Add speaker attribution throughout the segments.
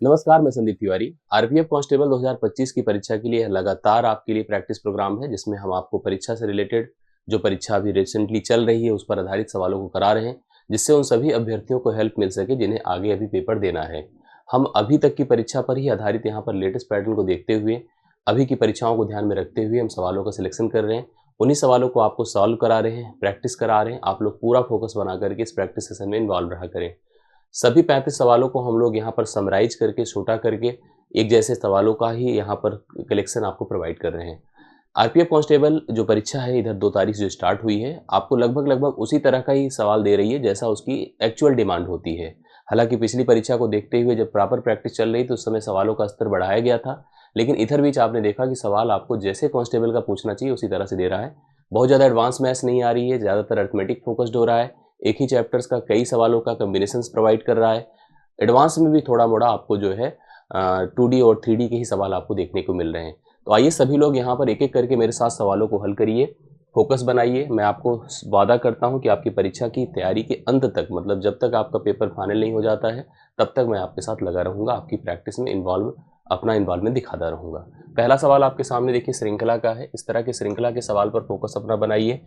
Speaker 1: नमस्कार, मैं Sandeep Tiwari. RPF constable 2025 की परीक्षा के लिए लगातार आपके लिए प्रैक्टिस प्रोग्राम है, जिसमें हम आपको परीक्षा से रिलेटेड जो परीक्षा अभी रिसेंटली चल रही है, उस पर आधारित सवालों को करा रहे हैं, जिससे उन सभी अभ्यर्थियों को हेल्प मिल सके जिन्हें आगे अभी पेपर देना है। हम अभी तक की परीक्षा पर ही आधारित यहाँ पर लेटेस्ट पैटर्न को देखते हुए, अभी की परीक्षाओं को ध्यान में रखते हुए हम सवालों का सिलेक्शन कर रहे हैं। उन्हीं सवालों को आपको सॉल्व करा रहे हैं, प्रैक्टिस करा रहे हैं। आप लोग पूरा फोकस बना करके इस प्रैक्टिस सेशन में इन्वॉल्व रहा करें। सभी 35 सवालों को हम लोग यहाँ पर समराइज करके, छोटा करके एक जैसे सवालों का ही यहाँ पर कलेक्शन आपको प्रोवाइड कर रहे हैं। आरपीएफ कांस्टेबल जो परीक्षा है इधर 2 तारीख से स्टार्ट हुई है, आपको लगभग उसी तरह का ही सवाल दे रही है जैसा उसकी एक्चुअल डिमांड होती है। हालांकि पिछली परीक्षा को देखते हुए जब प्रॉपर प्रैक्टिस चल रही तो उस समय सवालों का स्तर बढ़ाया गया था, लेकिन इधर बीच आपने देखा कि सवाल आपको जैसे कांस्टेबल का पूछना चाहिए उसी तरह से दे रहा है। बहुत ज़्यादा एडवांस मैथ्स नहीं आ रही है, ज़्यादातर अरिथमेटिक फोकस्ड हो रहा है। एक ही चैप्टर्स का कई सवालों का कॉम्बिनेशंस प्रोवाइड कर रहा है। एडवांस में भी थोड़ा मोड़ा आपको जो है 2D और 3D के ही सवाल आपको देखने को मिल रहे हैं। तो आइए सभी लोग यहाँ पर एक-एक करके मेरे साथ सवालों को हल करिए, फोकस बनाइए। मैं आपको वादा करता हूँ कि आपकी परीक्षा की तैयारी के अंत तक, मतलब जब तक आपका पेपर फाइनल नहीं हो जाता है, तब तक मैं आपके साथ लगा रहूँगा, आपकी प्रैक्टिस में अपना इन्वॉल्वमेंट दिखाता रहूँगा। पहला सवाल आपके सामने देखिए श्रृंखला का है। इस तरह के श्रृंखला के सवाल पर फोकस अपना बनाइए।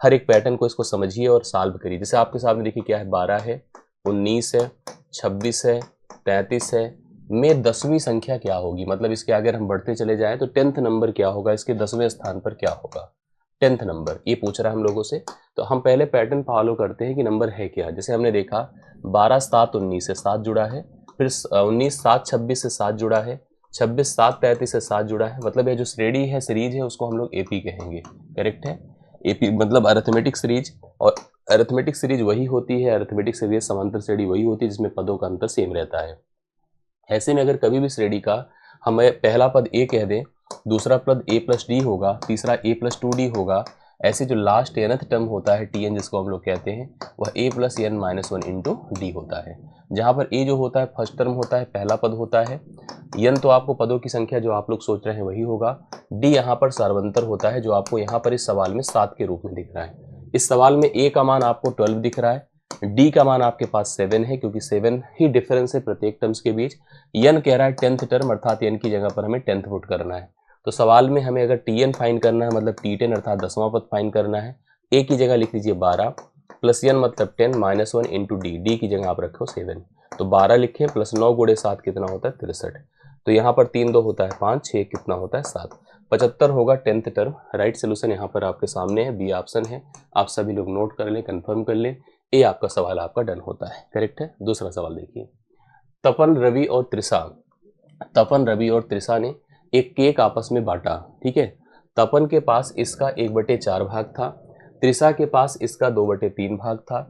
Speaker 1: हर एक पैटर्न को इसको समझिए और सॉल्व करिए। जैसे आपके सामने देखिए क्या है, 12 है, 19 है, 26 है, 33 है। में 10वीं संख्या क्या होगी, मतलब इसके आगे हम बढ़ते चले जाएं तो 10th नंबर क्या होगा, इसके 10वें स्थान पर क्या होगा। 10th नंबर ये पूछ रहा है हम लोगों से। तो हम पहले पैटर्न फॉलो करते हैं कि नंबर है क्या। जैसे हमने देखा 12 7 19 से 7 जुड़ा है, फिर 19 7 26 से 7 जुड़ा है, 26 7 33 से 7 जुड़ा है। मतलब ये जो श्रेणी है, सीरीज है, उसको हम लोग एपी कहेंगे। करेक्ट है, एपी मतलब अरिथमेटिक सीरीज। और अरिथमेटिक सीरीज वही होती है, अरिथमेटिक सीरीज समांतर श्रेणी वही होती है जिसमें पदों का अंतर सेम रहता है। ऐसे में अगर कभी भी श्रेणी का हमें पहला पद ए कह दें, दूसरा पद ए प्लस डी होगा, तीसरा ए प्लस 2d होगा, ऐसे जो लास्ट nth टर्म होता है टी एन जिसको हम लोग कहते हैं, वह A plus N minus one into D होता है। जहाँ पर ए जो होता है फर्स्ट टर्म होता है, पहला पद होता है। एन तो आपको पदों की संख्या जो आप लोग सोच रहे हैं वही होगा। डी यहाँ पर सार्वंतर होता है, जो आपको यहाँ पर इस सवाल में 7 के रूप में दिख रहा है। इस सवाल में ए का मान आपको 12 दिख रहा है, डी का मान आपके पास 7 है, क्योंकि 7 ही डिफरेंस है प्रत्येक टर्म्स के बीच। एन कह रहा है 10th टर्म, अर्थात एन की जगह पर हमें 10th पुट करना है। तो सवाल में हमें अगर टी एन फाइन करना है, मतलब टी10 अर्थात 10वां पद फाइन करना है, ए की जगह लिख लीजिए 12 प्लस एन मतलब 10 minus one into D, D की जगह आप रखो 7। तो 12 लिखे प्लस 9 गुणे 7 कितना होता है 63। तो यहाँ पर 3 2 होता है 5, 6 कितना होता है 7, 75 होगा 10th टर्म। राइट सोल्यूशन यहाँ पर आपके सामने है, बी ऑप्शन है। आप सभी लोग नोट कर लें, कंफर्म कर लें। ये आपका सवाल आपका डन होता है। करेक्ट है। दूसरा सवाल देखिए, तपन रवि और त्रिषा तपन रवि और त्रिषा ने एक केक आपस में बांटा। ठीक है, तपन के पास इसका 1/4 भाग था, त्रिषा के पास इसका 2/3 भाग था,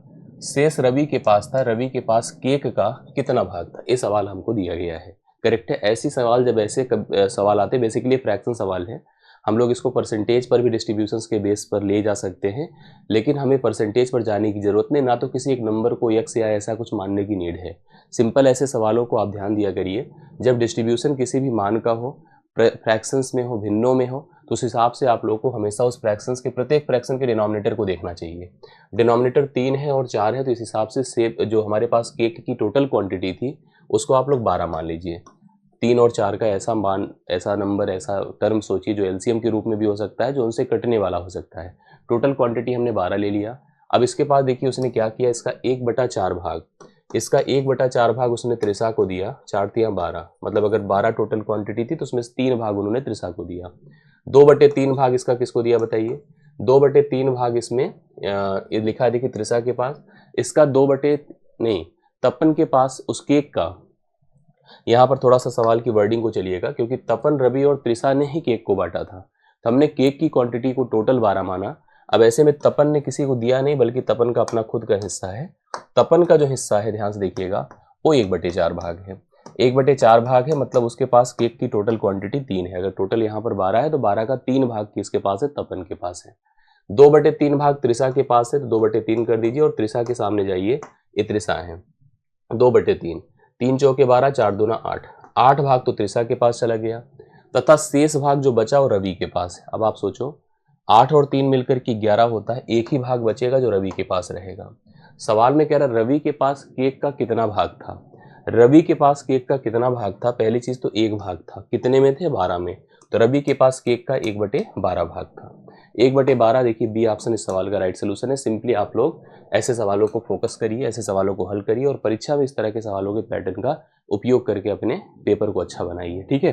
Speaker 1: शेष रवि के पास था। रवि के पास केक का कितना भाग था, ये सवाल हमको दिया गया है। करेक्ट है। ऐसी सवाल जब ऐसे सवाल आते, बेसिकली फ्रैक्शन सवाल है, हम लोग इसको परसेंटेज पर भी डिस्ट्रीब्यूशंस के बेस पर ले जा सकते हैं, लेकिन हमें परसेंटेज पर जाने की जरूरत नहीं, ना तो किसी एक नंबर को यक्स या ऐसा कुछ मानने की नीड है। सिंपल ऐसे सवालों को आप ध्यान दिया करिए, जब डिस्ट्रीब्यूशन किसी भी मान का हो, फ्रैक्शंस में हो, भिन्नों में हो, तो उस हिसाब से आप लोग को हमेशा उस फ्रैक्शंस के प्रत्येक फ्रैक्शन के डिनोमिनेटर को देखना चाहिए। डिनोमिनेटर 3 है और 4 है, तो इस हिसाब से सेब जो हमारे पास केक की टोटल क्वांटिटी थी उसको आप लोग 12 मान लीजिए। 3 और 4 का ऐसा मान, ऐसा नंबर, ऐसा टर्म सोचिए जो एलसीएम के रूप में भी हो सकता है, जो उनसे कटने वाला हो सकता है। टोटल क्वांटिटी हमने 12 ले लिया। अब इसके पास देखिए उसने क्या किया, इसका 1/4 भाग, इसका 1/4 भाग उसने त्रिषा को दिया। 4 तिया 12, मतलब अगर 12 टोटल क्वांटिटी थी तो उसमें से 3 भाग उन्होंने त्रिषा को दिया। 2/3 भाग इसका किसको दिया बताइए। 2/3 भाग इसमें ये लिखा है देखिए त्रिषा के पास, इसका 2 बटे नहीं, तपन के पास उस केक का। यहाँ पर थोड़ा सा सवाल की वर्डिंग को चलिएगा, क्योंकि तपन रवि और त्रिषा ने ही केक को बांटा था, तो हमने केक की क्वांटिटी को टोटल 12 माना। अब ऐसे में तपन ने किसी को दिया नहीं, बल्कि तपन का अपना खुद का हिस्सा है। तपन का जो हिस्सा है, ध्यान से देखिएगा, वो 1/4 भाग है। 1/4 भाग है, मतलब उसके पास केक की टोटल क्वांटिटी 3 है। अगर टोटल यहाँ पर 12 है तो 12 का 3 भाग किसके पास है, तपन के पास है। 2/3 भाग त्रिषा के पास है, तो 2/3 कर दीजिए और त्रिषा के सामने जाइए, ये त्रिषा है। 2/3, 3 चौके 12, 4 दूना 8, 8 भाग तो त्रिषा के पास चला गया, तथा शेष भाग जो बचा वो रवि के पास है। अब आप सोचो, 8 और 3 मिलकर के 11 होता है, एक ही भाग बचेगा जो रवि के पास रहेगा। सवाल में कह रहा रवि के पास केक का कितना भाग था। रवि के पास केक का कितना भाग था? पहली चीज तो एक भाग था, कितने में थे? 12 में। तो रवि के पास केक का 1/12 भाग था। 1/12 देखिए बी ऑप्शन इस सवाल का राइट सोल्यूशन है। सिंपली आप लोग ऐसे सवालों को फोकस करिए, ऐसे सवालों को हल करिए और परीक्षा में इस तरह के सवालों के पैटर्न का उपयोग करके अपने पेपर को अच्छा बनाइए। ठीक है,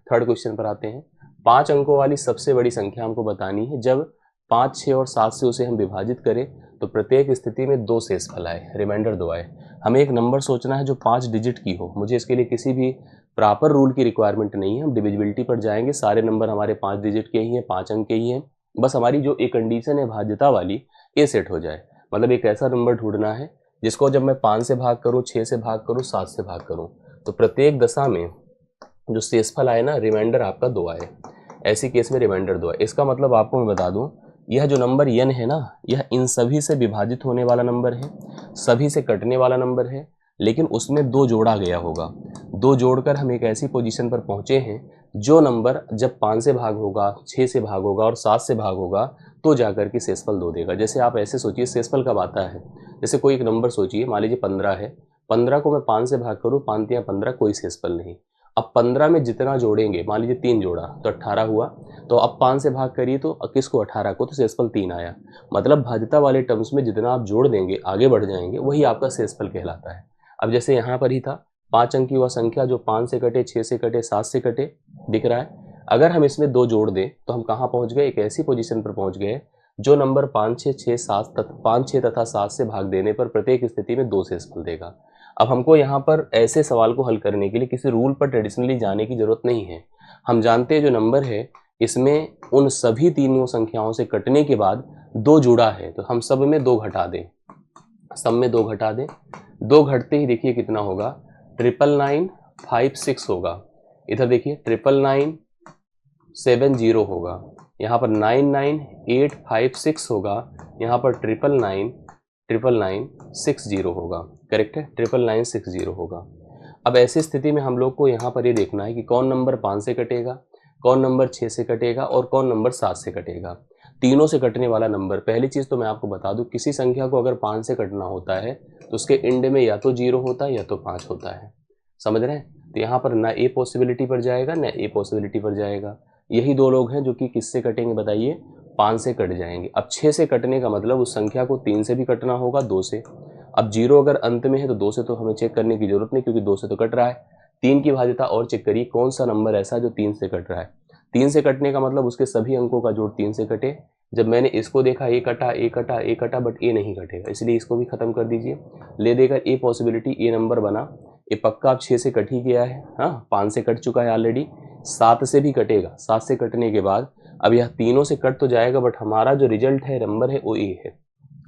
Speaker 1: थर्ड क्वेश्चन पर आते हैं। 5 अंकों वाली सबसे बड़ी संख्या हमको बतानी है। जब 5, 6 और 7 से उसे हम विभाजित करें तो प्रत्येक स्थिति में 2 शेषफल आए, रिमाइंडर 2 आए। हमें एक नंबर सोचना है जो 5 डिजिट की हो। मुझे इसके लिए किसी भी प्रॉपर रूल की रिक्वायरमेंट नहीं है। हम डिविजिबिलिटी पर जाएंगे, सारे नंबर हमारे 5 डिजिट के ही हैं, 5 अंक के ही हैं। बस हमारी जो एक कंडीशन है भाज्यता वाली, ये सेट हो जाए। मतलब एक ऐसा नंबर ढूंढना है जिसको जब मैं 5 से भाग करूँ, 6 से भाग करूँ, 7 से भाग करूँ तो प्रत्येक दशा में जो शेषफल आए ना, रिमाइंडर आपका 2 आए। ऐसी केस में रिमाइंडर 2 आए। इसका मतलब आपको मैं बता दूं, यह जो नंबर n है ना, यह इन सभी से विभाजित होने वाला नंबर है, सभी से कटने वाला नंबर है, लेकिन उसमें 2 जोड़ा गया होगा। 2 जोड़कर हम एक ऐसी पोजीशन पर पहुंचे हैं जो नंबर जब 5 से भाग होगा, 6 से भाग होगा और 7 से भाग होगा तो जाकर के शेषफल 2 देगा। जैसे आप ऐसे सोचिए, शेषफल कब आता है? जैसे कोई एक नंबर सोचिए, मान लीजिए 15 है, 15 को मैं 5 से भाग करूँ, 5 या 15, कोई शेषफल नहीं। अब 15 में जितना जोड़ेंगे, मान लीजिए 3 जोड़ा तो 18 हुआ। तो अब 5 से भाग करिए तो किसको? 18 को, तो शेषफल 3 आया। मतलब भाज्यता वाले टर्म्स में जितना आप जोड़ देंगे, आगे बढ़ जाएंगे, वही आपका शेषफल कहलाता है। अब जैसे यहाँ पर ही था, 5 अंक की वह संख्या जो 5 से कटे, 6 से कटे, 7 से कटे, दिख रहा है। अगर हम इसमें 2 जोड़ दें तो हम कहाँ पहुँच गए? एक ऐसी पोजीशन पर पहुँच गए जो नंबर 5, 6, 6 तथा 7 से भाग देने पर प्रत्येक स्थिति में 2 शेषफल देगा। अब हमको यहाँ पर ऐसे सवाल को हल करने के लिए किसी रूल पर ट्रेडिशनली जाने की जरूरत नहीं है। हम जानते हैं जो नंबर है इसमें उन सभी तीनों संख्याओं से कटने के बाद 2 जुड़ा है, तो हम सब में 2 घटा दें, सब में 2 घटा दें। 2 घटते ही देखिए कितना होगा? 99956 होगा। इधर देखिए 99970 होगा, यहाँ पर 99856 होगा, यहाँ पर 99960 होगा। करेक्ट है, 99960 होगा। अब ऐसी स्थिति में हम लोग को यहाँ पर ये देखना है कि कौन नंबर 5 से कटेगा, कौन नंबर 6 से कटेगा और कौन नंबर 7 से कटेगा। तीनों से कटने वाला नंबर, पहली चीज़ तो मैं आपको बता दूं, किसी संख्या को अगर 5 से कटना होता है तो उसके एंड में या तो 0 होता है या तो 5 होता है। समझ रहे हैं? तो यहाँ पर ना ए पॉसिबिलिटी पर जाएगा ना ए पॉसिबिलिटी पर जाएगा। यही 2 लोग हैं जो कि किससे कटेंगे बताइए? 5 से कट जाएंगे। अब 6 से कटने का मतलब उस संख्या को 3 से भी कटना होगा, 2 से। अब 0 अगर अंत में है तो 2 से तो हमें चेक करने की जरूरत नहीं, क्योंकि 2 से तो कट रहा है। 3 की भाज्यता और चेक करिए, कौन सा नंबर ऐसा जो 3 से कट रहा है? 3 से कटने का मतलब उसके सभी अंकों का जोड़ 3 से कटे। जब मैंने इसको देखा, ए कटा, ए कटा, ए कटा, बट ए नहीं कटेगा, इसलिए इसको भी खत्म कर दीजिए। ले देकर ए पॉसिबिलिटी, ए नंबर बना, ये पक्का अब 6 से कट ही गया है। हाँ, 5 से कट चुका है ऑलरेडी, 7 से भी कटेगा। 7 से कटने के बाद अब यह तीनों से कट तो जाएगा, बट हमारा जो रिजल्ट है, नंबर है, वो ए है।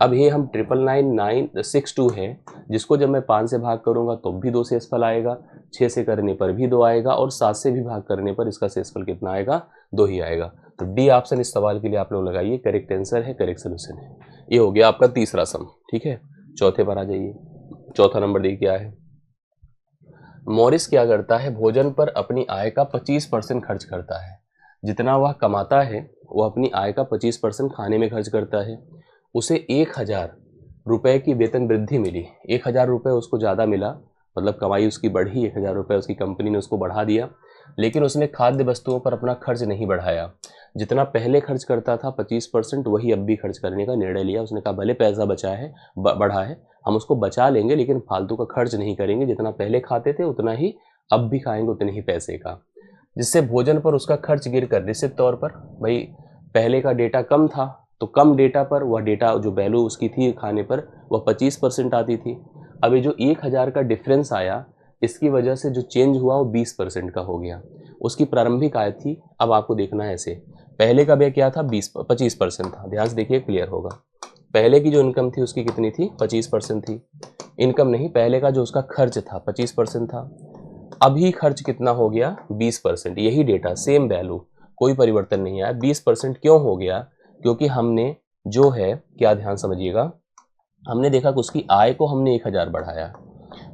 Speaker 1: अब ये हम 99962 है, जिसको जब मैं 5 से भाग करूंगा तो भी 2 शेषफल आएगा, 6 से करने पर भी 2 आएगा और 7 से भी भाग करने पर इसका शेषफल कितना आएगा? 2 ही आएगा। तो डी ऑप्शन इस सवाल के लिए आप लोग लगाइए, करेक्ट आंसर है, करेक्ट सोल्यूशन है। ये हो गया आपका तीसरा सम। ठीक है, चौथे पर आ जाइए। चौथा नंबर देखिए क्या है। मॉरिस क्या करता है? भोजन पर अपनी आय का 25% खर्च करता है। जितना वह कमाता है वह अपनी आय का 25% खाने में खर्च करता है। उसे 1000 रुपये की वेतन वृद्धि मिली। 1000 रुपये उसको ज़्यादा मिला, मतलब कमाई उसकी बढ़ी, 1000 रुपये उसकी कंपनी ने उसको बढ़ा दिया, लेकिन उसने खाद्य वस्तुओं पर अपना खर्च नहीं बढ़ाया। जितना पहले खर्च करता था 25%, वही अब भी खर्च करने का निर्णय लिया। उसने कहा भले पैसा बचा है, बढ़ा है, हम उसको बचा लेंगे, लेकिन फालतू का खर्च नहीं करेंगे। जितना पहले खाते थे उतना ही अब भी खाएंगे, उतने ही पैसे का। जिससे भोजन पर उसका खर्च गिर कर निश्चित तौर पर, भाई पहले का डेटा कम था तो कम डेटा पर वह डेटा जो वैल्यू उसकी थी खाने पर वह 25% आती थी। अब ये जो 1000 का डिफरेंस आया, इसकी वजह से जो चेंज हुआ वो 20% का हो गया। उसकी प्रारंभिक आय थी, अब आपको देखना है ऐसे, पहले का व्यय क्या था? 25% था। ध्यान से देखिए, क्लियर होगा। पहले की जो इनकम थी उसकी कितनी थी? 25% थी। इनकम नहीं, पहले का जो उसका खर्च था 25% था। अभी खर्च कितना हो गया? 20%। यही डेटा, सेम वैल्यू, कोई परिवर्तन नहीं आया। 20% क्यों हो गया? क्योंकि हमने जो है, क्या ध्यान समझिएगा, हमने देखा कि उसकी आय को हमने 1000 बढ़ाया,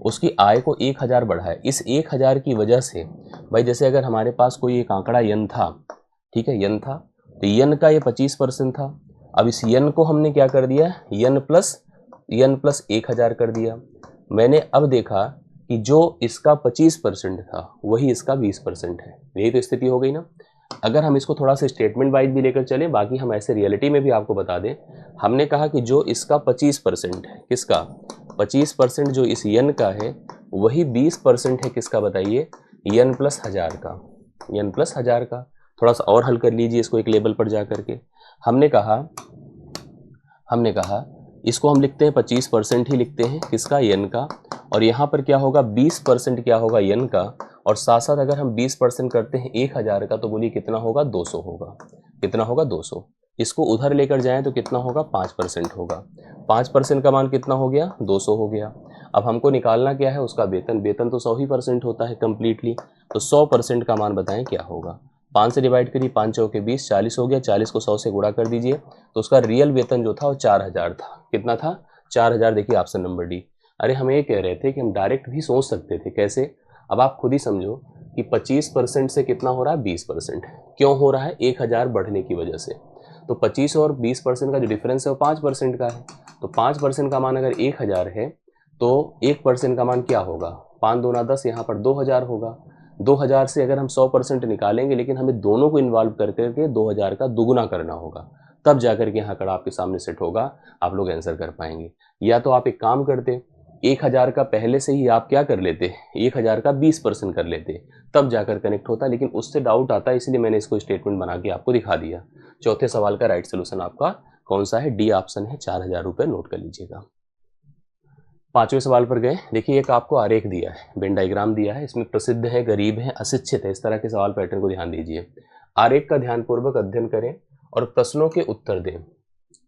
Speaker 1: उसकी आय को 1000 बढ़ाया। इस 1000 की वजह से, भाई जैसे अगर हमारे पास कोई एक आंकड़ा यन था, ठीक है, यन था, तो यन का ये 25% था। अब इस यन को हमने क्या कर दिया? यन प्लस 1000 कर दिया। मैंने अब देखा कि जो इसका 25% था वही इसका 20% है। यही तो स्थिति हो गई ना। अगर हम इसको थोड़ा सा स्टेटमेंट वाइज भी लेकर चले, बाकी हम ऐसे रियलिटी में भी आपको बता दें, हमने कहा कि जो इसका 25% है, किसका 25% जो इस यन का है, वही 20% है किसका बताइए, यन प्लस 1000 का, यन प्लस 1000 का। थोड़ा सा और हल कर लीजिए इसको एक लेवल पर जा करके। हमने कहा इसको हम लिखते हैं 25% ही लिखते हैं किसका, यन का, और यहाँ पर क्या होगा 20% क्या होगा, यन का, और साथ साथ अगर हम 20% करते हैं 1000 का तो बोलिए कितना होगा, 200 होगा। कितना होगा, 200। इसको उधर लेकर जाएं तो कितना होगा, 5% होगा। 5% का मान कितना हो गया, 200 हो गया। अब हमको निकालना क्या है, उसका वेतन। वेतन तो 100% होता है कम्प्लीटली, तो 100% का मान बताएं क्या होगा। 5 से डिवाइड करिए, 5 चौके 20, 40 हो गया। 40 को 100 से गुणा कर दीजिए तो उसका रियल वेतन जो था वो 4000 था। कितना था, 4000। देखिए ऑप्शन नंबर डी। अरे हम ये कह रहे थे कि हम डायरेक्ट भी सोच सकते थे, कैसे, अब आप खुद ही समझो कि 25% से कितना हो रहा है, 20%। क्यों हो रहा है, 1000 बढ़ने की वजह से। तो 25 और 20% का जो डिफरेंस है वो 5% का है। तो 5% का मान अगर 1000 है तो 1% का मान क्या होगा, 5 दूना 10, यहाँ पर 2000 होगा। 2000 से अगर हम 100% निकालेंगे, लेकिन हमें दोनों को इन्वॉल्व कर करके 2000 का दुगुना करना होगा, तब जाकर के यहाँ आंकड़ा आपके सामने सेट होगा, आप लोग आंसर कर पाएंगे। या तो आप एक काम करते, 1000 का पहले से ही आप क्या कर लेते, 1000 का 20% कर लेते, तब जाकर कनेक्ट होता, लेकिन उससे डाउट आता है, इसलिए मैंने इसको स्टेटमेंट बना के आपको दिखा दिया। चौथे सवाल का राइट सोल्यूशन आपका कौन सा है, डी ऑप्शन है, 4000 रुपये नोट कर लीजिएगा। पांचवें सवाल पर गए। देखिए एक आपको आरेख दिया है, वेन डायग्राम दिया है, इसमें प्रसिद्ध है, गरीब है, अशिक्षित है, इस तरह के सवाल पैटर्न को ध्यान दीजिए। आरेख का ध्यानपूर्वक अध्ययन करें और प्रश्नों के उत्तर दें।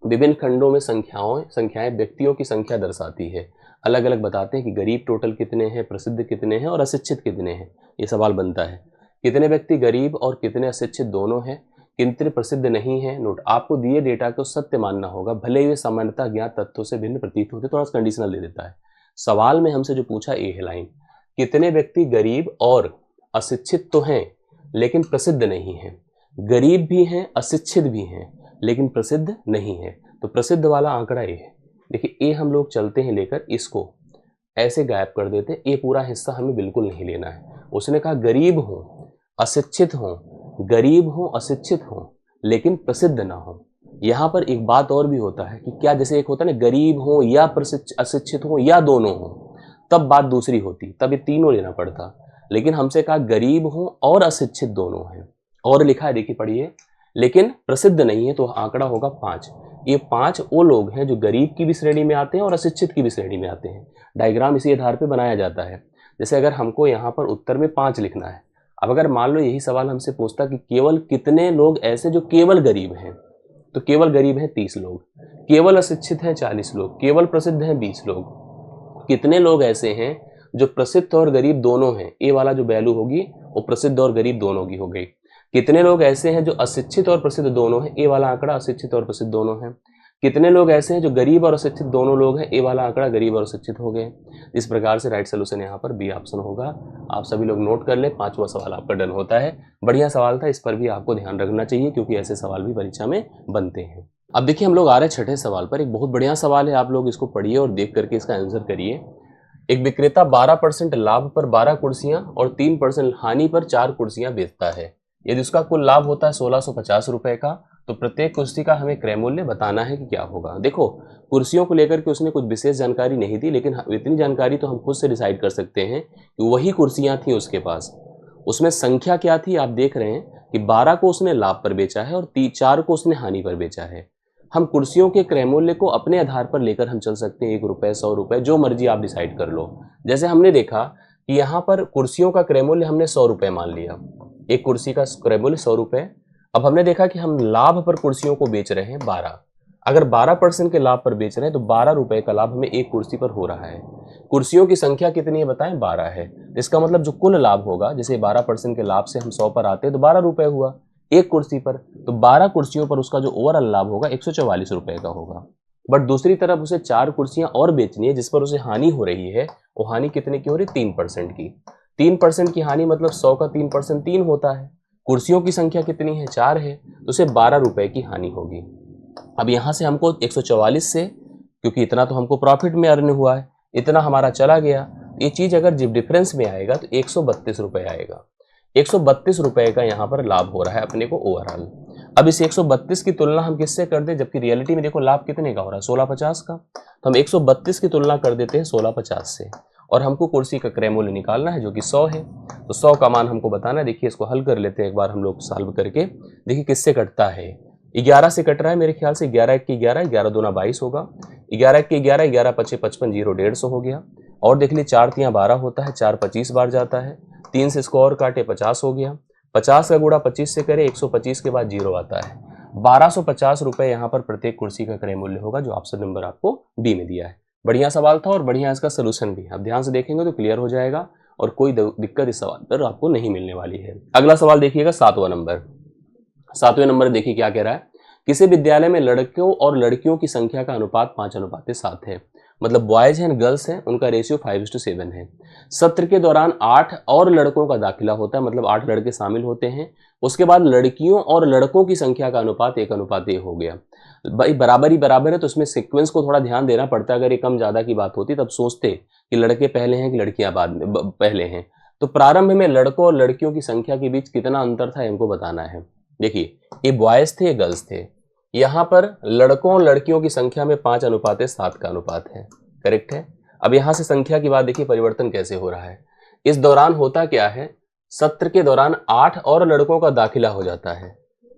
Speaker 1: विभिन्न खंडों में संख्याएं व्यक्तियों की संख्या दर्शाती है, अलग अलग बताते हैं कि गरीब टोटल कितने हैं, प्रसिद्ध कितने हैं और अशिक्षित कितने हैं। ये सवाल बनता है, कितने व्यक्ति गरीब और कितने अशिक्षित दोनों हैं, कितने प्रसिद्ध नहीं है। नोट, आपको दिए डेटा को सत्य मानना होगा, भले ही वे सामान्यतः ज्ञात तथ्यों से भिन्न प्रतीत होते। थोड़ा सा कंडीशनल दे देता है। सवाल में हमसे जो पूछा ए है लाइन, कितने व्यक्ति गरीब और अशिक्षित तो हैं लेकिन प्रसिद्ध नहीं हैं, गरीब भी हैं अशिक्षित भी हैं लेकिन प्रसिद्ध नहीं है, तो प्रसिद्ध वाला आंकड़ा ए है। देखिए ए हम लोग चलते हैं लेकर, इसको ऐसे गायब कर देते, ये पूरा हिस्सा हमें बिल्कुल नहीं लेना है। उसने कहा गरीब हो अशिक्षित हो, गरीब हो अशिक्षित हो लेकिन प्रसिद्ध ना हो। यहाँ पर एक बात और भी होता है कि क्या, जैसे एक होता है ना, गरीब हो या अशिक्षित हो या दोनों हो, तब बात दूसरी होती, तब ये तीनों लेना पड़ता। लेकिन हमसे कहा गरीब हो और अशिक्षित दोनों हैं, और लिखा है, देखिए पढ़िए, लेकिन प्रसिद्ध नहीं है, तो आंकड़ा होगा 5। ये 5 वो लोग हैं जो गरीब की भी श्रेणी में आते हैं और अशिक्षित की भी श्रेणी में आते हैं। डायग्राम इसी आधार पर बनाया जाता है। जैसे अगर हमको यहाँ पर उत्तर में 5 लिखना है, अब अगर मान लो यही सवाल हमसे पूछता कि केवल कितने लोग ऐसे जो केवल गरीब हैं, तो केवल गरीब हैं 30 लोग, केवल अशिक्षित हैं 40 लोग, केवल प्रसिद्ध हैं 20 लोग। कितने लोग ऐसे हैं जो प्रसिद्ध और गरीब दोनों हैं, ये वाला जो वैल्यू होगी वो प्रसिद्ध और गरीब दोनों की हो गई। कितने लोग ऐसे हैं जो अशिक्षित और प्रसिद्ध दोनों हैं, ये वाला आंकड़ा अशिक्षित और प्रसिद्ध दोनों हैं। कितने लोग ऐसे हैं जो गरीब और अशिक्षित दोनों लोग हैं, ये वाला आंकड़ा गरीब और अशिक्षित हो गए। इस प्रकार से राइट सोल्यूशन यहाँ पर बी ऑप्शन होगा। आप सभी लोग नोट कर लें, 5वां सवाल आपका डन होता है। बढ़िया सवाल था, इस पर भी आपको ध्यान रखना चाहिए क्योंकि ऐसे सवाल भी परीक्षा में बनते हैं। अब देखिए हम लोग आ रहे हैं छठे सवाल पर। एक बहुत बढ़िया सवाल है, आप लोग इसको पढ़िए और देख करके इसका आंसर करिए। एक विक्रेता 12% लाभ पर 12 कुर्सियां और 3% हानि पर 4 कुर्सियां बेचता है। यदि उसका कुल लाभ होता है 1650 रुपए का, तो प्रत्येक कुर्सी का हमें क्रय मूल्य बताना है कि क्या होगा। देखो कुर्सियों को लेकर के उसने कुछ विशेष जानकारी नहीं दी, लेकिन इतनी जानकारी तो हम खुद से डिसाइड कर सकते हैं कि वही कुर्सियां थी उसके पास। उसमें संख्या क्या थी, आप देख रहे हैं कि 12 को उसने लाभ पर बेचा है और 4 को उसने हानि पर बेचा है। हम कुर्सियों के क्रय मूल्य को अपने आधार पर लेकर हम चल सकते हैं, 1 रुपये 100 रुपये, जो मर्जी आप डिसाइड कर लो। जैसे हमने देखा कि यहाँ पर कुर्सियों का क्रय मूल्य हमने 100 रुपये मान लिया, एक कुर्सी का क्रय मूल्य 100 रुपये। अब हमने देखा कि हम लाभ पर कुर्सियों को बेच रहे हैं 12, अगर 12% के लाभ पर बेच रहे हैं तो 12 रुपए का लाभ हमें एक कुर्सी पर हो रहा है। कुर्सियों की संख्या कितनी है बताएं, 12 है। इसका मतलब जो कुल लाभ होगा, जैसे 12% के लाभ से हम 100 पर आते हैं तो 12 रुपए हुआ एक कुर्सी पर, तो 12 कुर्सियों पर उसका जो ओवरऑल लाभ होगा 144 रुपए का होगा। बट दूसरी तरफ उसे 4 कुर्सियां और बेचनी है जिस पर उसे हानि हो रही है। वो हानि कितने की हो रही है, 3% की। 3% की हानि मतलब 100 का 3% 3 होता है। कुर्सियों की संख्या कितनी है, 4 है, तो उसे 12 रुपए की हानि होगी। अब यहाँ से हमको 144 से, क्योंकि इतना तो हमको प्रॉफिट में अर्न हुआ है, इतना हमारा चला गया, ये चीज अगर जब डिफरेंस में आएगा तो 132 रुपए आएगा। 132 रुपए का यहाँ पर लाभ हो रहा है अपने को ओवरऑल। अब इस 132 की तुलना हम किससे कर दें, जबकि रियलिटी में देखो लाभ कितने का हो रहा है, 1650 का। तो हम 132 की तुलना कर देते हैं 1650 से, और हमको कुर्सी का क्रय मूल्य निकालना है जो कि 100 है। तो 100 का मान हमको बताना है। देखिए इसको हल कर लेते हैं एक बार हम लोग सॉल्व करके। देखिए किससे कटता है, 11 से कट रहा है मेरे ख्याल से। 11 1 की 11, 11 दूना 22 होगा। 11 1 की 11, 11 5 55, 0 150 हो गया। और देख लीजिए 4 तियां 12 होता है, 4 25 बार जाता है। 3 से इसको और काटे 50 हो गया। 50 का गुणा 25 से करे, 125 के बाद 0 आता है। 1250 रुपए यहाँ पर प्रत्येक कुर्सी का क्रय मूल्य होगा, जो ऑप्शन नंबर आपको बी में दिया है। बढ़िया सवाल था और बढ़िया इसका सोल्यूशन भी। आप ध्यान से देखेंगे तो क्लियर हो जाएगा और कोई दिक्कत इस सवाल पर आपको नहीं मिलने वाली है। अगला सवाल देखिएगा 7वां नंबर। 7वें नंबर देखिए क्या कह रहा है, किसी विद्यालय में लड़कों और लड़कियों की संख्या का अनुपात 5:7 है। मतलब बॉयज हैं गर्ल्स हैं, उनका रेशियो 5:7 है। सत्र के दौरान 8 और लड़कों का दाखिला होता है, मतलब 8 लड़के शामिल होते हैं। उसके बाद लड़कियों और लड़कों की संख्या का अनुपात 1:1 हो गया। भाई बराबर ही बराबर है, तो इसमें सीक्वेंस को थोड़ा ध्यान देना पड़ता है। अगर ये कम ज्यादा की बात होती तब सोचते कि लड़के पहले हैं कि लड़कियां बाद में पहले हैं। तो प्रारंभ में लड़कों और लड़कियों की संख्या के बीच कितना अंतर था हमको बताना है। देखिए ये बॉयज थे, गर्ल्स थे। यहाँ पर लड़कों और लड़कियों की संख्या में 5:7 का अनुपात है, करेक्ट है। अब यहाँ से संख्या की बात देखिए, परिवर्तन कैसे हो रहा है। इस दौरान होता क्या है, सत्र के दौरान 8 और लड़कों का दाखिला हो जाता है।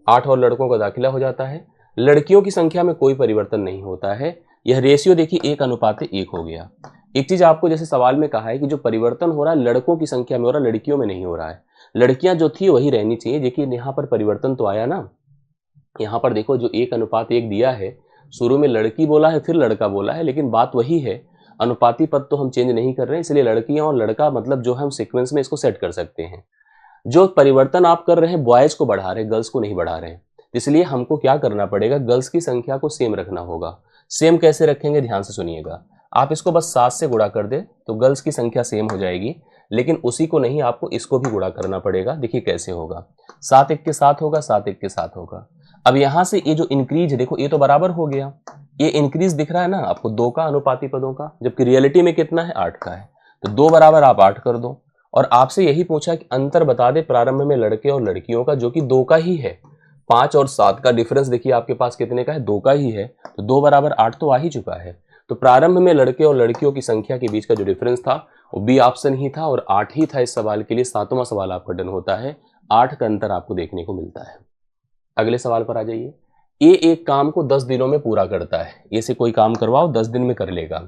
Speaker 1: 8 और लड़कों का दाखिला हो जाता है। लड़कियों की संख्या में कोई परिवर्तन नहीं होता है। यह रेशियो देखिए 1:1 हो गया। एक चीज आपको जैसे सवाल में कहा है कि जो परिवर्तन हो रहा है लड़कों की संख्या में हो रहा है, लड़कियों में नहीं हो रहा है। लड़कियां जो थी वही रहनी चाहिए। देखिए यहाँ पर परिवर्तन तो आया ना। यहाँ पर देखो जो 1:1 दिया है, शुरू में लड़की बोला है फिर लड़का बोला है, लेकिन बात वही है। अनुपाती पद तो हम चेंज नहीं कर रहे हैं, इसलिए लड़कियां और लड़का मतलब जो है हम सीक्वेंस में इसको सेट कर सकते हैं। जो परिवर्तन आप कर रहे हैं बॉयज को बढ़ा रहे हैं, गर्ल्स को नहीं बढ़ा रहे हैं। इसलिए हमको क्या करना पड़ेगा, गर्ल्स की संख्या को सेम रखना होगा। सेम कैसे रखेंगे, ध्यान से सुनिएगा। आप इसको बस 7 से गुणा कर दे तो गर्ल्स की संख्या सेम हो जाएगी, लेकिन उसी को नहीं, आपको इसको भी गुणा करना पड़ेगा। देखिए कैसे होगा, 7 1 के 7 होगा, 7 1 के 7 होगा। अब यहां से ये जो इंक्रीज है देखो, ये तो बराबर हो गया। ये इंक्रीज दिख रहा है ना आपको 2 का अनुपाती पदों का, जबकि रियलिटी में कितना है, 8 का है। तो 2 बराबर आप 8 कर दो। और आपसे यही पूछा कि अंतर बता दे प्रारंभ में लड़के और लड़कियों का, जो कि 2 का ही है। 5 और 7 का डिफरेंस देखिए आपके पास कितने का है, 2 का ही है। तो 2 बराबर 8 तो आ ही चुका है। तो प्रारंभ में लड़के और लड़कियों की संख्या के बीच का जो डिफरेंस था वो बी ऑप्शन ही था और 8 ही था इस सवाल के लिए। 7वां सवाल आपका डन होता है। 8 का अंतर आपको देखने को मिलता है। अगले सवाल पर आ जाइए। ए एक काम को 10 दिनों में पूरा करता है। ए से कोई काम करवाओ 10 दिन में कर लेगा।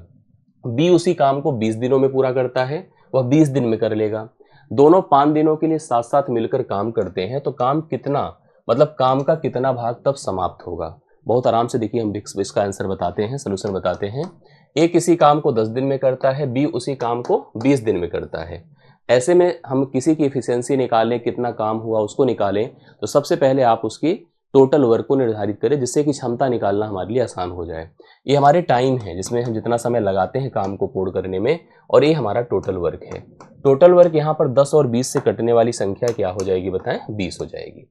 Speaker 1: बी उसी काम को 20 दिनों में पूरा करता है, वह 20 दिन में कर लेगा। दोनों 5 दिनों के लिए साथ साथ मिलकर काम करते हैं, तो काम कितना, मतलब काम का कितना भाग तब समाप्त होगा। बहुत आराम से देखिए हम इसका आंसर बताते हैं, सोल्यूशन बताते हैं। ए किसी काम को 10 दिन में करता है, बी उसी काम को 20 दिन में करता है। ऐसे में हम किसी की एफिशिएंसी निकालें, कितना काम हुआ उसको निकालें, तो सबसे पहले आप उसकी टोटल वर्क को निर्धारित करें, जिससे कि क्षमता निकालना हमारे लिए आसान हो जाए। ये हमारे टाइम है जिसमें हम जितना समय लगाते हैं काम को पूर्ण करने में, और ये हमारा टोटल वर्क है। टोटल वर्क यहाँ पर 10 और 20 से कटने वाली संख्या क्या हो जाएगी बताएं, 20 हो जाएगी।